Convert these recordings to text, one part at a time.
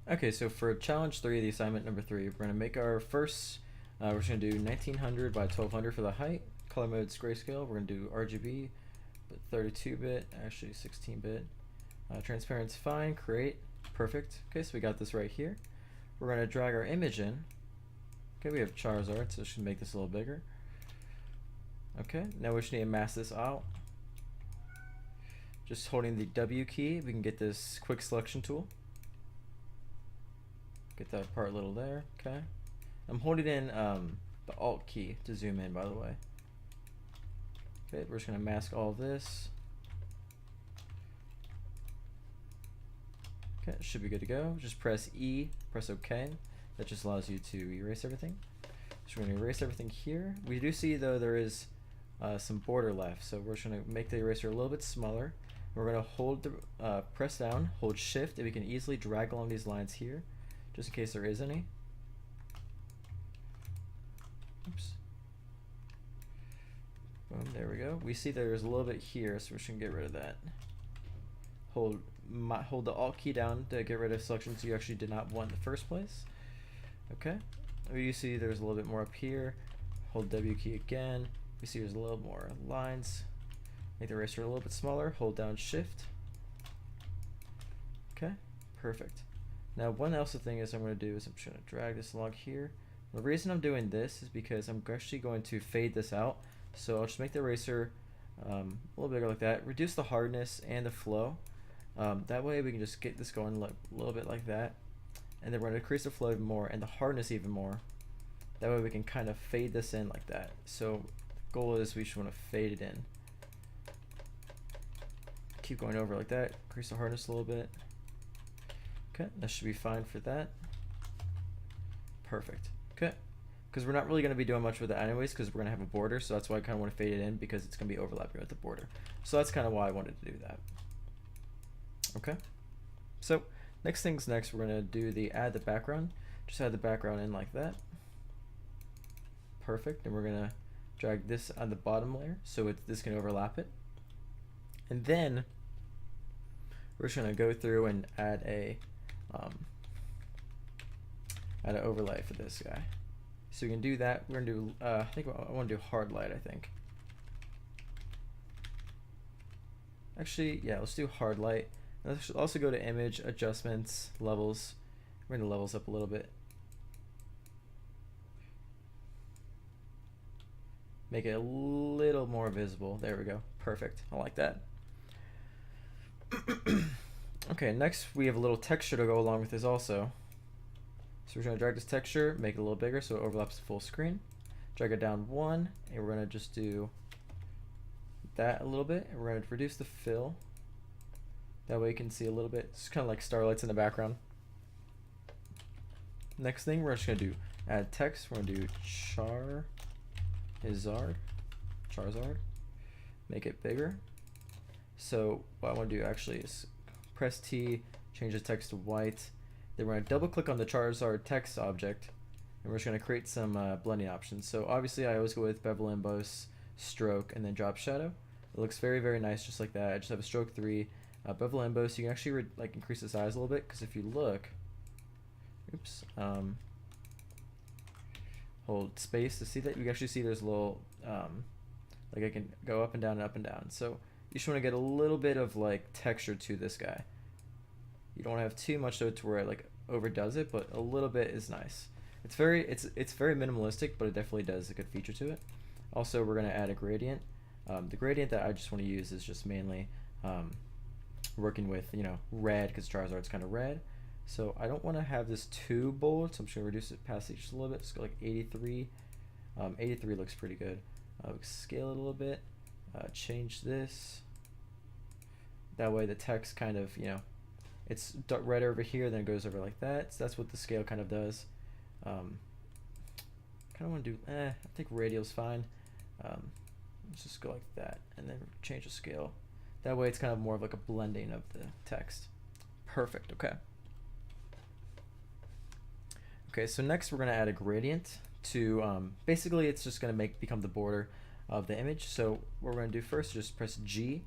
Okay, so for challenge 3, the assignment number 3, we're going to make our first, we're just going to do 1900 by 1200 for the height. Color mode's grayscale. We're going to do RGB, but 32-bit, actually 16-bit. Transparent's fine, create, perfect. Okay, so we got this right here. We're going to drag our image in. Okay, we have Charizard, so we should make this a little bigger. Okay, now we just need to mask this out. Just holding the W key, we can get this quick selection tool. Get that part little there, okay. I'm holding in the Alt key to zoom in, by the way. Okay, we're just gonna mask all this. Okay, should be good to go. Just press E, press OK. That just allows you to erase everything. So we're gonna erase everything here. We do see though there is some border left, so we're just gonna make the eraser a little bit smaller. We're gonna hold the press down, hold Shift, and we can easily drag along these lines here, just in case there is any. Oops. Boom, there we go. We see there's a little bit here, so we're just gonna get rid of that. Hold the Alt key down to get rid of selections you actually did not want in the first place. Okay. You see there's a little bit more up here. Hold W key again. We see there's a little more lines. Make the eraser a little bit smaller. Hold down Shift. Okay, perfect. Now one else thing is I'm going to do is I'm just going to drag this along here. The reason I'm doing this is because I'm actually going to fade this out. So I'll just make the eraser a little bigger like that. Reduce the hardness and the flow. That way we can just get this going a little bit like that. And then we're going to increase the flow even more and the hardness even more. That way we can kind of fade this in like that. So the goal is we just want to fade it in. Keep going over like that. Increase the hardness a little bit. Okay, that should be fine for that. Perfect. Okay, because we're not really going to be doing much with it anyways because we're going to have a border, so that's why I kind of want to fade it in because it's going to be overlapping with the border. So that's kind of why I wanted to do that. Okay, so next things next, we're going to do the add the background. Just add the background in like that. Perfect, and we're going to drag this on the bottom layer so this can overlap it. And then we're just going to go through and add an overlay for this guy. So we can do that. We're going to do, I think I want to do hard light, I think. Actually, yeah, let's do hard light. Let's also go to image, adjustments, levels. Bring the levels up a little bit. Make it a little more visible. There we go. Perfect. I like that. Okay, next we have a little texture to go along with this also. So we're going to drag this texture, make it a little bigger so it overlaps the full screen. Drag it down one, and we're going to just do that a little bit. And we're going to reduce the fill. That way you can see a little bit. It's kind of like starlights in the background. Next thing, we're just going to do add text. We're going to do Charizard. Make it bigger. So what I want to do actually is press T, change the text to white. Then we're going to double click on the Charizard text object, and we're just going to create some blending options. So obviously I always go with bevel emboss, stroke, and then drop shadow. It looks very, very nice just like that. I just have a stroke 3, bevel emboss. You can actually like increase the size a little bit because if you look, oops, hold space to see that, you can actually see there's a little, like I can go up and down and up and down. So you just want to get a little bit of like texture to this guy. You don't want to have too much though to where it like overdoes it, but a little bit is nice. It's very minimalistic, but it definitely does a good feature to it. Also, we're going to add a gradient. The gradient that I just want to use is just mainly working with, you know, red, because Charizard's kind of red. So I don't want to have this too bold, so I'm just going to reduce it past just a little bit. Let's go like 83. 83 looks pretty good. Scale it a little bit. Change this. That way the text kind of, you know, it's red over here, then it goes over like that. So that's what the scale kind of does. Kind of want to do, I think radial's fine. Let's just go like that, and then change the scale. That way it's kind of more of like a blending of the text. Perfect, okay. Okay, so next we're going to add a gradient to, basically it's just going to become the border of the image. So what we're going to do first is just press G,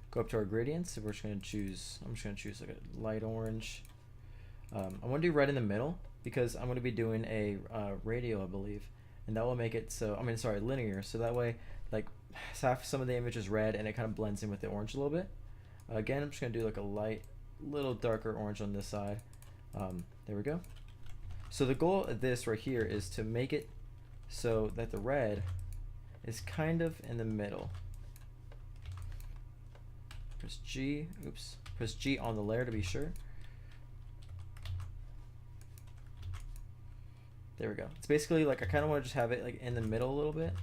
go up to our gradients, and we're just going to choose, I'm just going to choose like a light orange. I want to do red in the middle because I'm going to be doing a radial, I believe, and that will make it so, I mean, sorry, linear, so that way, like, half some of the image is red and it kind of blends in with the orange a little bit. Again, I'm just going to do like a light, little darker orange on this side. There we go. So the goal of this right here is to make it so that the red is kind of in the middle. Press G, oops, press G on the layer to be sure. There we go. It's basically like I kind of want to just have it like in the middle a little bit.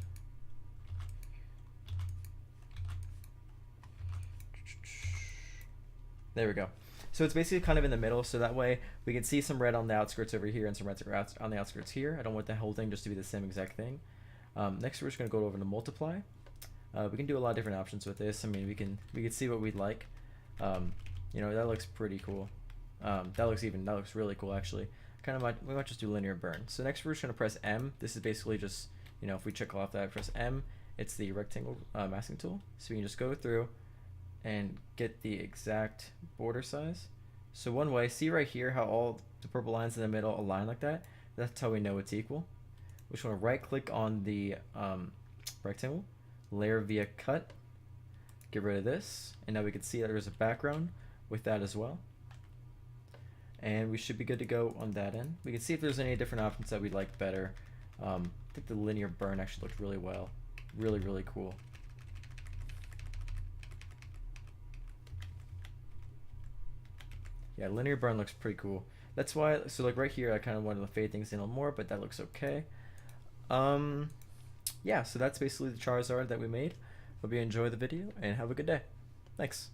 There we go. So it's basically kind of in the middle, so that way we can see some red on the outskirts over here and some red on the outskirts here. I don't want the whole thing just to be the same exact thing. Next, we're just going to go over to multiply. We can do a lot of different options with this. I mean, we can see what we'd like. You know, that looks pretty cool. That looks really cool actually. We might just do linear burn. So next we're just going to press M. This is basically just, you know, if we check off that, press M, it's the rectangle masking tool. So we can just go through and get the exact border size. So one way, see right here how all the purple lines in the middle align like that? That's how we know it's equal. We just want to right click on the rectangle, layer via cut, get rid of this, and now we can see that there's a background with that as well. And we should be good to go on that end. We can see if there's any different options that we like better. I think the linear burn actually looked really well. Really, really cool. Yeah, linear burn looks pretty cool. That's why, so like right here, I kind of wanted to fade things in a little more, but that looks okay. Yeah, so that's basically the Charizard that we made. Hope you enjoy the video and have a good day. Thanks.